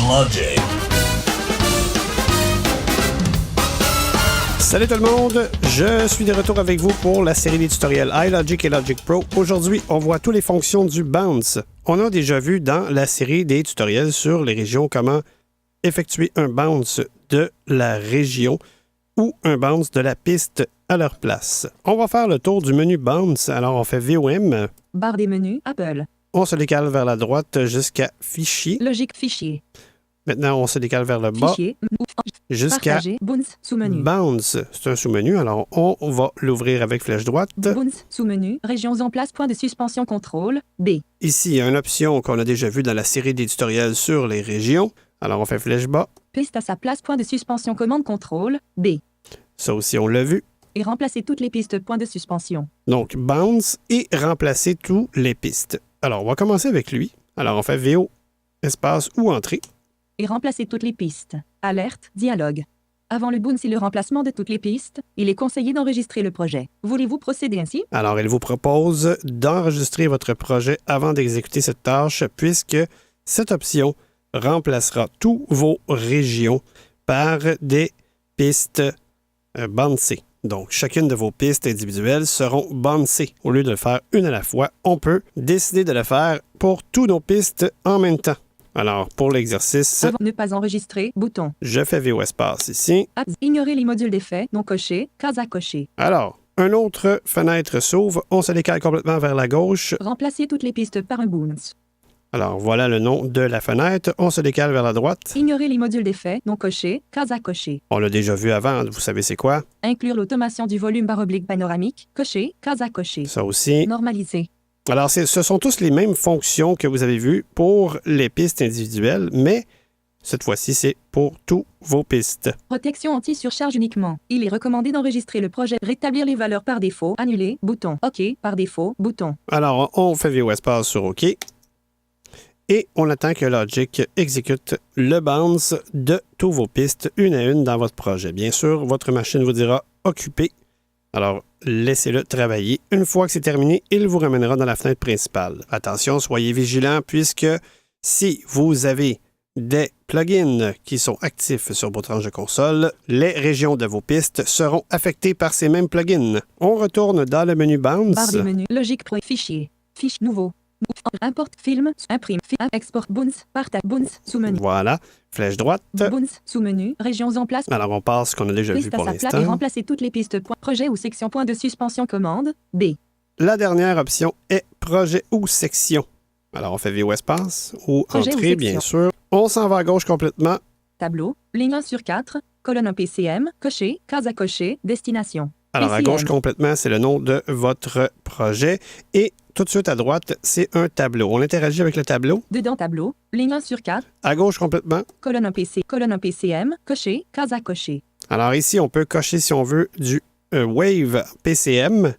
Logic. Salut tout le monde, je suis de retour avec vous pour la série des tutoriels iLogic et Logic Pro. Aujourd'hui, on voit toutes les fonctions du bounce. On a déjà vu dans la série des tutoriels sur les régions comment effectuer un bounce de la région ou un bounce de la piste à leur place. On va faire le tour du menu bounce. Alors, on fait VOM. Barre des menus, Apple. On se décale vers la droite jusqu'à Fichier. Logique fichier. Maintenant, on se décale vers le bas Fichier. jusqu'à Partager. Bounce. Sous-menu. Bounce. C'est un sous-menu. Alors, on va l'ouvrir avec flèche droite. Bounce. Sous-menu. Régions en place. Point de suspension. Contrôle. B. Ici, il y a une option qu'on a déjà vue dans la série des tutoriels sur les régions. Alors, on fait flèche bas. Piste à sa place. Point de suspension. Commande. Contrôle. B. Ça aussi, on l'a vu. Et remplacer toutes les pistes. Point de suspension. Donc, bounce et remplacer toutes les pistes. Alors, on va commencer avec lui. Alors, on fait VO, espace ou entrée. Et remplacer toutes les pistes. Alerte. Dialogue. Avant le bounce et le remplacement de toutes les pistes, il est conseillé d'enregistrer le projet. Voulez-vous procéder ainsi? Alors, il vous propose d'enregistrer votre projet avant d'exécuter cette tâche, puisque cette option remplacera tous vos régions par des pistes bouncées. Donc, chacune de vos pistes individuelles seront bouncées. Au lieu de le faire une à la fois, on peut décider de le faire pour toutes nos pistes en même temps. Alors, pour l'exercice, Avant ne pas enregistrer. Bouton. je fais VO espace ici. Ignorer les modules d'effet. Non coché. Case à cocher. Alors, une autre fenêtre s'ouvre. On se décale complètement vers la gauche. Remplacer toutes les pistes par un bounce. Alors, voilà le nom de la fenêtre. On se décale vers la droite. Ignorer les modules d'effet. Non coché. Case à cocher. On l'a déjà vu avant, vous savez c'est quoi? Inclure l'automation du volume barre oblique panoramique. Coché. Case à cocher. Ça aussi. Normaliser. Alors, ce sont tous les mêmes fonctions que vous avez vues pour les pistes individuelles, mais cette fois-ci, c'est pour toutes vos pistes. Protection anti-surcharge uniquement. Il est recommandé d'enregistrer le projet. Rétablir les valeurs par défaut. Annuler. Bouton. OK. Par défaut. Bouton. Alors, on fait VO espace sur OK. Et on attend que Logic exécute le bounce de toutes vos pistes une à une dans votre projet. Bien sûr, votre machine vous dira « Occupé ». Alors, laissez-le travailler. Une fois que c'est terminé, il vous ramènera dans la fenêtre principale. Attention, soyez vigilants puisque si vous avez des plugins qui sont actifs sur vos tranches de console, les régions de vos pistes seront affectées par ces mêmes plugins. On retourne dans le menu Bounce. Barre des menus. Logique Pro. Fichier. Fiche nouveau. Importe film. Imprime. Export. Bounce. Partage. Bounce. Sous-menu. Voilà. Flèche droite. Bounce. Sous-menu. Régions en place. Alors, on passe ce qu'on a déjà vu Piste pour à sa place et l'instant. remplacer toutes les pistes. Projet ou section. Point de suspension. Commande. B. La dernière option est projet ou section. Alors, on fait VO espace ou Projet ou entrée, bien section. sûr. On s'en va à gauche complètement. Tableau. Ligne 1 sur 4. Colonne 1 PCM. Coché. Case à cocher. Destination. Alors, à PCM. gauche complètement, c'est le nom de votre projet. Et tout de suite à droite, c'est un tableau. On interagit avec le tableau. Dedans tableau. Ligne 1 sur 4. À gauche complètement. Colonne 1 PC. Colonne 1 PCM. Coché. Case à cocher. Alors ici, on peut cocher, si on veut, du Wave PCM.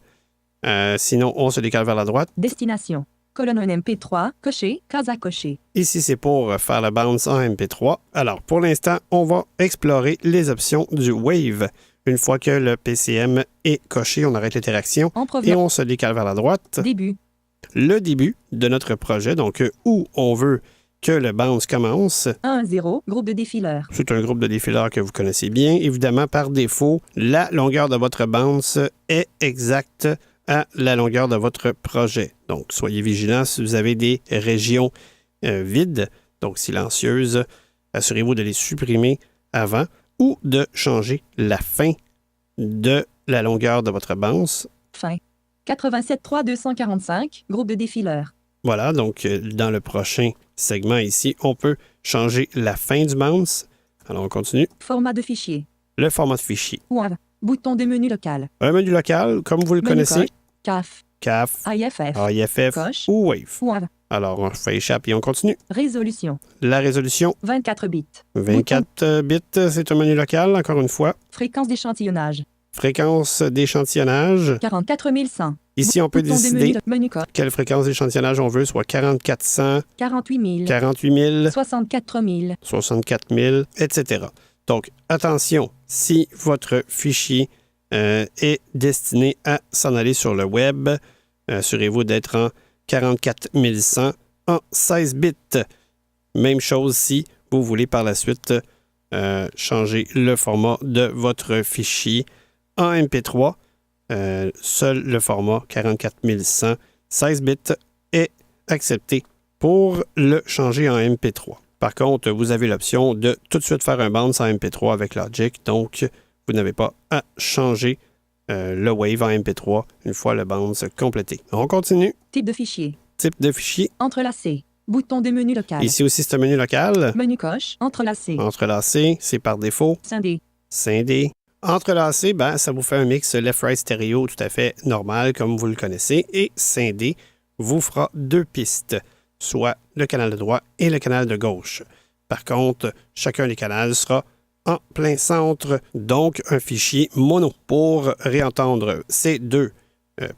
Sinon, on se décale vers la droite. Destination. Colonne 1 MP3. Coché. Case à cocher. Ici, c'est pour faire le bounce en MP3. Alors, pour l'instant, on va explorer les options du Wave. Une fois que le PCM est coché, on arrête l'interaction En et provenance. on se décale vers la droite. Début. Le début de notre projet, donc où on veut que le bounce commence. 1-0. Groupe de défileurs. C'est un groupe de défileurs que vous connaissez bien. Évidemment, par défaut, la longueur de votre bounce est exacte à la longueur de votre projet. Donc, soyez vigilants si vous avez des régions vides, donc silencieuses. Assurez-vous de les supprimer avant ou de changer la fin de la longueur de votre bounce. Fin. 87.3 245. Groupe de défileurs. Voilà, donc dans le prochain segment ici, on peut changer la fin du bounce. Alors, on continue. Format de fichier. Le format de fichier. WAV. Bouton de menu local. Un menu local, comme vous le Menu connaissez, coche. CAF. CAF, IFF. AIFF Coche. ou Wave. WAV. Alors, on fait échappe et on continue. Résolution. La résolution, 24 bits. 24 bits, c'est un menu local, encore une fois. Fréquence d'échantillonnage. Fréquence d'échantillonnage. 44 100. Ici, on peut Bouton de décider menu coche. quelle fréquence d'échantillonnage on veut, soit 4400, 48 000. 48 000, 64 000. 64 000, etc. Donc, attention, si votre fichier est destiné à s'en aller sur le web, assurez-vous d'être en 44 100 en 16 bits. Même chose si vous voulez par la suite changer le format de votre fichier en MP3. Seul le format 44100 16 bits est accepté pour le changer en MP3. Par contre, vous avez l'option de tout de suite faire un bounce en MP3 avec Logic, donc vous n'avez pas à changer le Wave en MP3 une fois le bounce complété. On continue. Type de fichier. Type de fichier. Entrelacé. Bouton de menu local. Ici aussi, c'est un menu local. Menu coche. Entrelacé. Entrelacé, c'est par défaut. Scindé. Scindé. Entrelacé, ben, ça vous fait un mix left-right stéréo tout à fait normal, comme vous le connaissez. Et scindé vous fera 2 pistes, soit le canal de droite et le canal de gauche. Par contre, chacun des canaux sera en plein centre, donc un fichier mono. Pour réentendre ces 2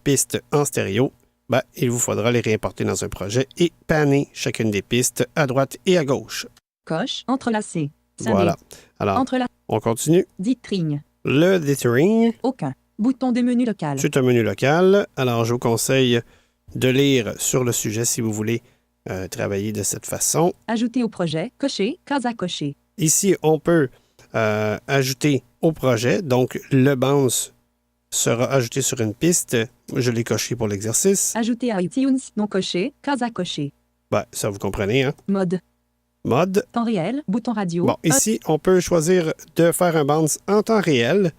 pistes en stéréo, ben, il vous faudra les réimporter dans un projet et panner chacune des pistes à droite et à gauche. Coche. Entrelacé. Scindé. Voilà. Alors, on continue. Dithering. Le dithering, Aucun. Bouton de menu local. c'est un menu local. Alors, je vous conseille de lire sur le sujet si vous voulez travailler de cette façon. Ajouter au projet. Cocher. Case à cocher. Ici, on peut ajouter au projet. Donc, le bounce sera ajouté sur une piste. Je l'ai coché pour l'exercice. Ajouter à iTunes. Non coché. Case à cocher. Ben, ça, vous comprenez, hein? Mode. Mode. Temps réel. Bouton radio. Bon, ici, on peut choisir de faire un bounce en temps réel.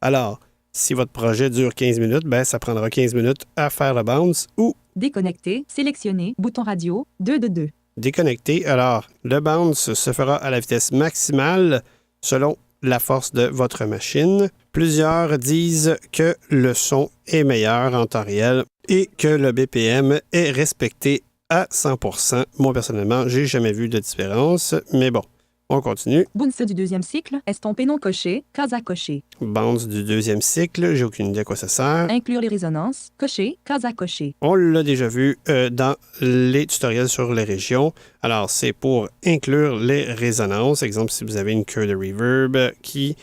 Alors, si votre projet dure 15 minutes, ben, ça prendra 15 minutes à faire le bounce ou Déconnecter. Sélectionner. Bouton radio. 2 de 2. déconnecter. Alors, le bounce se fera à la vitesse maximale selon la force de votre machine. Plusieurs disent que le son est meilleur en temps réel et que le BPM est respecté à 100%. Moi, personnellement, j'ai jamais vu de différence, mais bon, on continue. Bounce du deuxième cycle. Estompé non coché. Case à cocher. Bounce du deuxième cycle, j'ai aucune idée à quoi ça sert. Inclure les résonances. Cocher. Case à cocher. On l'a déjà vu dans les tutoriels sur les régions. Alors, c'est pour inclure les résonances. Exemple, si vous avez une queue de reverb qui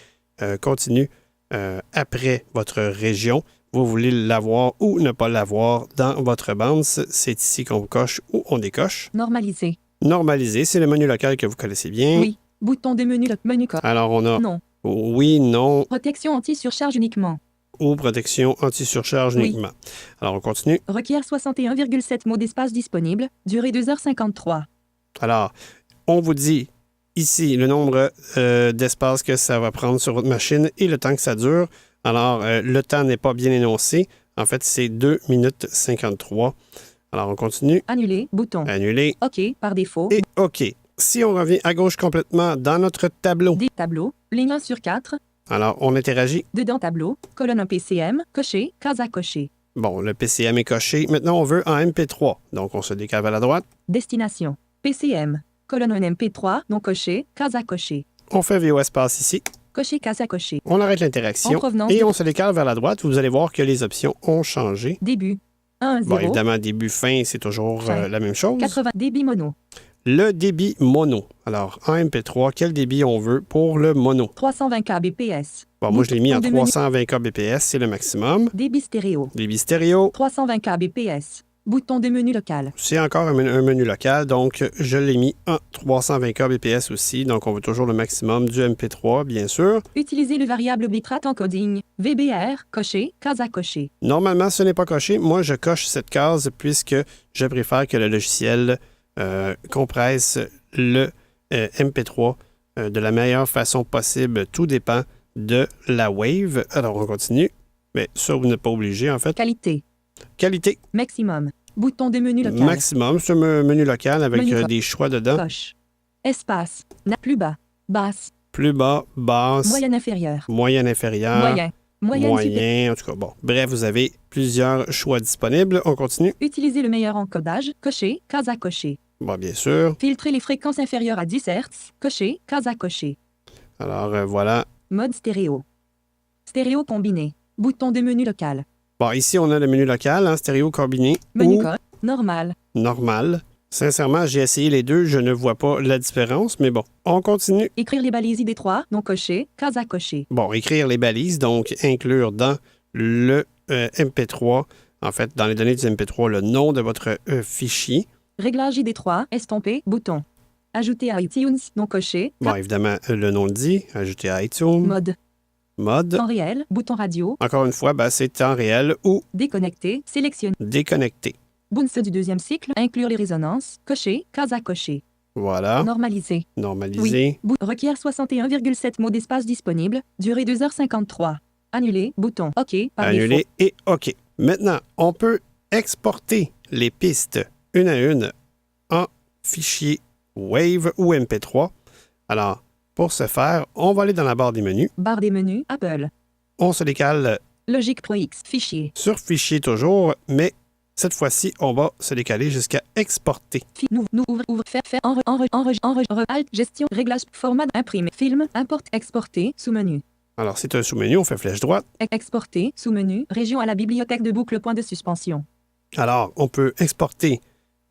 continue après votre région, vous voulez l'avoir ou ne pas l'avoir dans votre bounce. C'est ici qu'on coche ou on décoche. Normaliser. Normaliser, c'est le menu local que vous connaissez bien. Oui. Bouton de menu menu coche. Alors, on a Non. oui, non Protection anti-surcharge uniquement. ou protection anti-surcharge Oui. uniquement. Alors, on continue. Requiert 61,7 mots d'espace disponible. Durée 2h53. Alors, on vous dit ici le nombre d'espace que ça va prendre sur votre machine et le temps que ça dure. Alors, le temps n'est pas bien énoncé. En fait, c'est 2 minutes 53. Alors, on continue. Annuler. Bouton. Annuler OK. Par défaut. et OK. Si on revient à gauche complètement dans notre tableau, Des tableaux. Ligne 1 sur 4. alors on interagit. Dedans tableau. Colonne 1 PCM. Cocher. Case à cocher. Bon, le PCM est coché. Maintenant, on veut en MP3. Donc, on se décale vers la droite. Destination. PCM. Colonne 1 MP3. Non coché. Case à cocher. On fait VO espace ici. Cocher. Case à cocher. On arrête l'interaction En provenance et de- on se décale vers la droite. Vous allez voir que les options ont changé. Début. 1 Bon, 0. évidemment, début, fin, c'est toujours Fin. la même chose. 80. Débit mono. Le débit mono. Alors, en MP3, quel débit on veut pour le mono? 320 kbps. Bon, moi, je l'ai mis en Bouton de menu. 320 kbps, c'est le maximum. Débit stéréo. Débit stéréo, 320 kbps. Bouton de menu local. c'est encore un menu local, donc je l'ai mis en 320 kbps aussi. Donc, on veut toujours le maximum du MP3, bien sûr. Utilisez le variable bitrate encoding. VBR. Cocher. Case à cocher. Normalement, ce n'est pas coché. Moi, je coche cette case puisque je préfère que le logiciel compresse le MP3 de la meilleure façon possible. Tout dépend de la wave. Alors, on continue. Mais ça, vous n'êtes pas obligé, en fait. Qualité. Qualité Maximum. Bouton de menu local. maximum, c'est un menu local avec Menu des choix dedans. Coche. Espace. Plus bas. Basse. Plus bas, basse, Moyenne inférieure. moyenne inférieure, Moyen. Moyenne supérieure. moyen, en tout cas, bon. Bref, vous avez plusieurs choix disponibles. On continue. Utilisez le meilleur encodage. Cocher. Case à cocher. Bon, bien sûr. Filtrer les fréquences inférieures à 10 Hz. Cocher. Case à cocher. Alors, voilà. Mode stéréo. Stéréo combiné. Bouton de menu local. Bon, ici, on a le menu local, hein, stéréo combiné Menu ou code. Normal. normal. Sincèrement, j'ai essayé les deux, je ne vois pas la différence, mais bon, on continue. Écrire les balises ID3. Non coché. Case à cocher. Bon, écrire les balises, donc inclure dans le MP3, en fait, dans les données du MP3, le nom de votre fichier. Réglage ID3. Estompé. Bouton. Ajouter à iTunes, non coché. Bon, évidemment, le nom le dit. Ajouter à iTunes. Mode. Mode. Temps réel. Bouton radio. Encore une fois, c'est temps réel ou Déconnecter. Sélectionner. déconnecté. Boons du deuxième cycle. Inclure les résonances. Cocher. Case à cocher. Voilà. Normaliser. Normaliser. Oui. Requiert 61,7 mots d'espace disponible. Durée 2h53. Annuler. Bouton. OK. Par Annuler défaut. et OK. Maintenant, on peut exporter les pistes une à une en fichier WAV ou MP3. Alors, pour ce faire, on va aller dans la barre des menus. Barre des menus. Apple. On se décale Logic Pro X. Fichier. sur fichier toujours, mais cette fois-ci, on va se décaler jusqu'à exporter. Ouvre, faire, alt, gestion, réglage, format, imprimer, film, importe, exporter, sous-menu. Alors, c'est un sous-menu, on fait flèche droite. Exporter, sous-menu, région à la bibliothèque de boucle, point de suspension. Alors, on peut exporter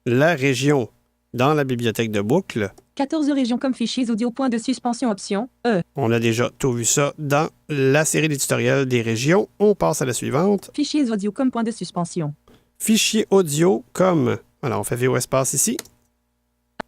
la région dans la bibliothèque de boucle. 14 régions comme fichiers audio, point de suspension, option, On a déjà tout vu ça dans la série des tutoriels des régions. On passe à la suivante. Fichiers audio comme point de suspension. Fichier audio comme... Alors, on fait VO espace ici.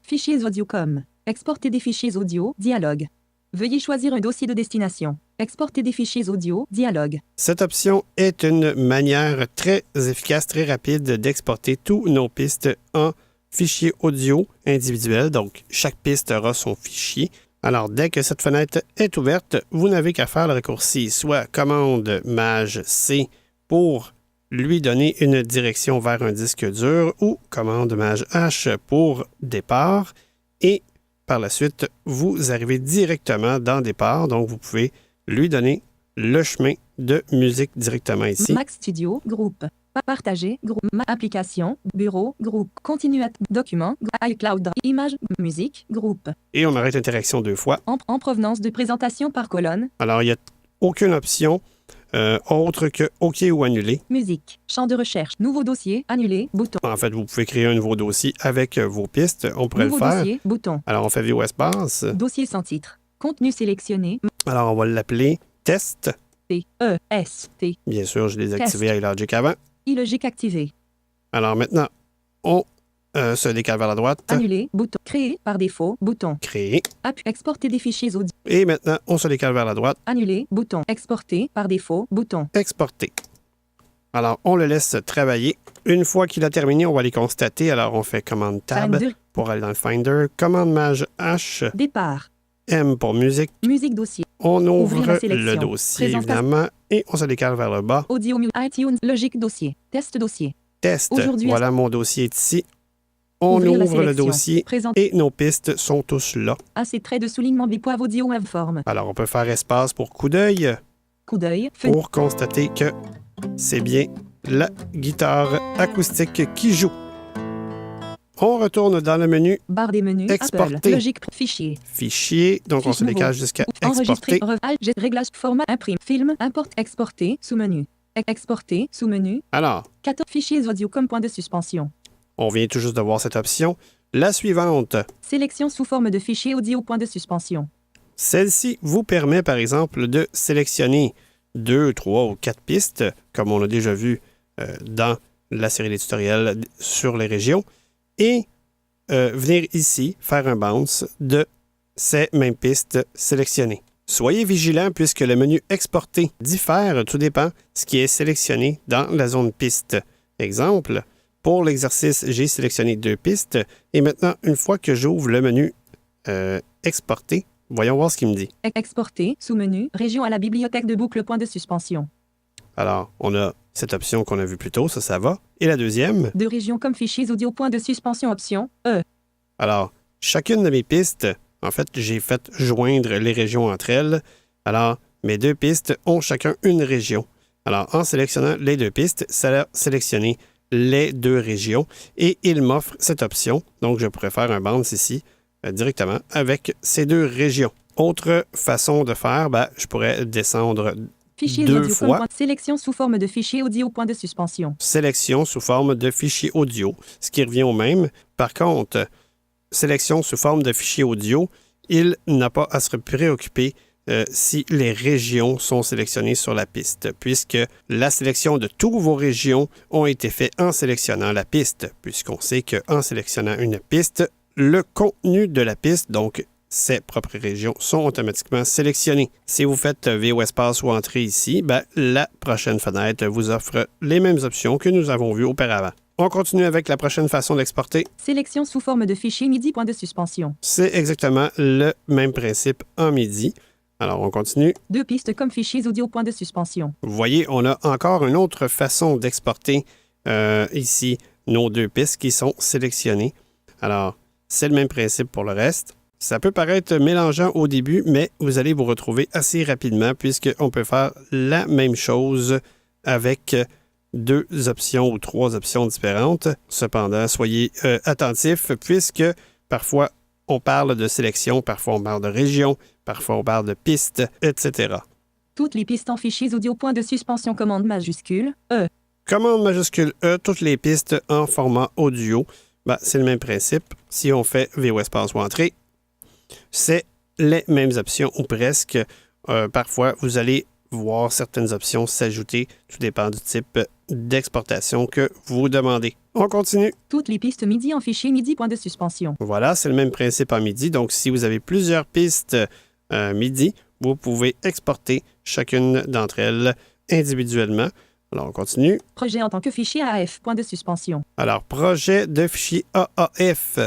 Fichiers audio comme. Exporter des fichiers audio, dialogue. Veuillez choisir un dossier de destination. Exporter des fichiers audio, dialogue. Cette option est une manière très efficace, très rapide d'exporter tous nos pistes en fichier audio individuel. Donc, chaque piste aura son fichier. Alors, dès que cette fenêtre est ouverte, vous n'avez qu'à faire le raccourci soit commande Maj C pour lui donner une direction vers un disque dur ou commande Maj H pour départ. Et par la suite, vous arrivez directement dans départ. Donc, vous pouvez lui donner le chemin de musique directement ici. Mac Studio, groupe. Partager, groupe. Application, bureau, groupe. Continue à document, iCloud, image, musique, groupe. Et on arrête l'interaction 2 fois. En provenance de présentation par colonne. Alors, il n'y a aucune option autre que OK ou annuler. Musique. Champ de recherche. Nouveau dossier. Annuler. Bouton. En fait, vous pouvez créer un nouveau dossier avec vos pistes. On pourrait Nouveau le faire. dossier. Bouton. Alors, on fait VO espace. Dossier sans titre. Contenu sélectionné. Alors, on va l'appeler test. T-E-S-T. Bien sûr, je l'ai activé Test. avec Logic avant. iLogic activé. Alors, maintenant, on se décale vers la droite. Annuler. Bouton. Créer. Par défaut. Bouton. Créer. Exporter des fichiers audio. Et maintenant, on se décale vers la droite. Annuler. Bouton. Exporter. Par défaut. Bouton. Exporter. Alors, on le laisse travailler. Une fois qu'il a terminé, on va les constater. Alors, on fait commande Tab Finder. pour aller dans le Finder. Commande Maj H. Départ. M pour musique. Musique dossier. On Ouvrir ouvre la sélection. le dossier, Présentation. évidemment, et on se décale vers le bas. Audio, iTunes, Logic dossier. Test dossier. Test. Aujourd'hui, Voilà, mon dossier est ici. On Ouvrir la ouvre le sélection. dossier Présent. et nos pistes sont tous là. Assez traits de soulignement bipoivre audio waveform. Alors, on peut faire espace pour coup d'œil Coup d'œil. pour constater que c'est bien la guitare acoustique qui joue. On retourne dans le menu Barre des menus. Exporter. Apple. Logic. Fichier. Fichier. Donc, on se Fichier décale nouveau. jusqu'à Enregistrer. exporter. Réglage. Format. Imprime. Film. Importe. Exporter. Sous-menu. Exporter. Sous-menu. Alors, 14 fichiers audio comme point de suspension. on vient tout juste de voir cette option. La suivante. Sélection sous forme de fichier audio point de suspension. Celle-ci vous permet, par exemple, de sélectionner 2, 3 ou 4 pistes, comme on a déjà vu dans la série des tutoriels sur les régions, et venir ici faire un bounce de ces mêmes pistes sélectionnées. Soyez vigilants puisque le menu Exporter diffère, tout dépend ce qui est sélectionné dans la zone piste. Exemple, pour l'exercice, j'ai sélectionné 2 pistes, et maintenant, une fois que j'ouvre le menu Exporter, voyons voir ce qu'il me dit. Exporter. Sous-menu. Région à la bibliothèque de boucle point de suspension. Alors, on a cette option qu'on a vue plus tôt, ça va. Et la deuxième, De régions comme fichiers audio point de suspension option. alors, chacune de mes pistes, en fait, j'ai fait joindre les régions entre elles. Alors, mes 2 pistes ont chacun une région. Alors, en sélectionnant les 2 pistes, ça a sélectionné les 2 régions et il m'offre cette option. Donc, je pourrais faire un bounce ici directement avec ces 2 régions. Autre façon de faire, je pourrais descendre Fichiers 2 audio fois. comme sélection sous forme de fichier audio point de suspension. Sélection sous forme de fichier audio, ce qui revient au même. Par contre, sélection sous forme de fichier audio, il n'a pas à se préoccuper si les régions sont sélectionnées sur la piste, puisque la sélection de toutes vos régions ont été faites en sélectionnant la piste, puisqu'on sait qu'en sélectionnant une piste, le contenu de la piste, donc ces propres régions, sont automatiquement sélectionnées. Si vous faites VO Espace ou Entrée ici, la prochaine fenêtre vous offre les mêmes options que nous avons vues auparavant. On continue avec la prochaine façon d'exporter. Sélection sous forme de fichier MIDI, point de suspension. C'est exactement le même principe en MIDI. Alors, on continue. 2 pistes comme fichiers audio, point de suspension. Vous voyez, on a encore une autre façon d'exporter ici nos 2 pistes qui sont sélectionnées. Alors, c'est le même principe pour le reste. Ça peut paraître mélangeant au début, mais vous allez vous retrouver assez rapidement puisqu'on peut faire la même chose avec 2 options ou 3 options différentes. Cependant, soyez attentifs puisque parfois on parle de sélection, parfois on parle de région, parfois on parle de pistes, etc. Toutes les pistes en fichiers audio, point de suspension, commande majuscule, E. Commande majuscule E, toutes les pistes en format audio. C'est le même principe. Si on fait VO Espace ou Entrée, c'est les mêmes options ou presque. Parfois, vous allez voir certaines options s'ajouter. Tout dépend du type d'exportation que vous demandez. On continue. Toutes les pistes MIDI en fichier MIDI, point de suspension. Voilà, c'est le même principe en MIDI. Donc, si vous avez plusieurs pistes MIDI, vous pouvez exporter chacune d'entre elles individuellement. Alors, on continue. Projet en tant que fichier AAF, point de suspension. Alors, projet de fichier AAF,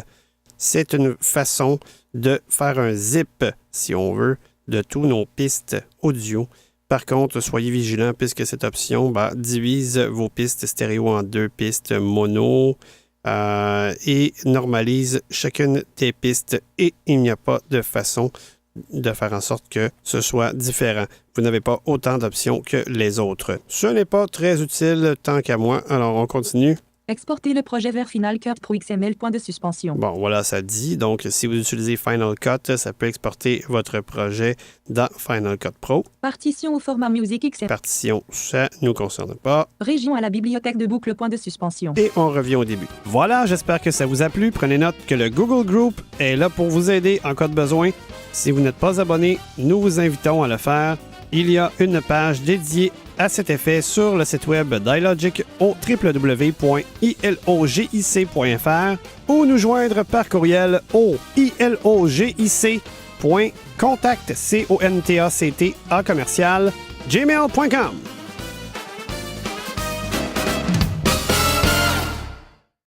c'est une façon de faire un zip, si on veut, de tous nos pistes audio. Par contre, soyez vigilants puisque cette option divise vos pistes stéréo en 2 pistes mono et normalise chacune des pistes et il n'y a pas de façon de faire en sorte que ce soit différent. Vous n'avez pas autant d'options que les autres. Ce n'est pas très utile tant qu'à moi. Alors, on continue. Exporter le projet vers Final Cut Pro XML, point de suspension. Bon, voilà, ça dit. Donc, si vous utilisez Final Cut, ça peut exporter votre projet dans Final Cut Pro. Partition au format Music XML. Partition, ça ne nous concerne pas. Région à la bibliothèque de boucle, point de suspension. Et on revient au début. Voilà, j'espère que ça vous a plu. Prenez note que le Google Group est là pour vous aider en cas de besoin. Si vous n'êtes pas abonné, nous vous invitons à le faire. Il y a une page dédiée à cet effet sur le site web d'iLogic au www.ilogic.fr ou nous joindre par courriel au ilogic.contact@gmail.com.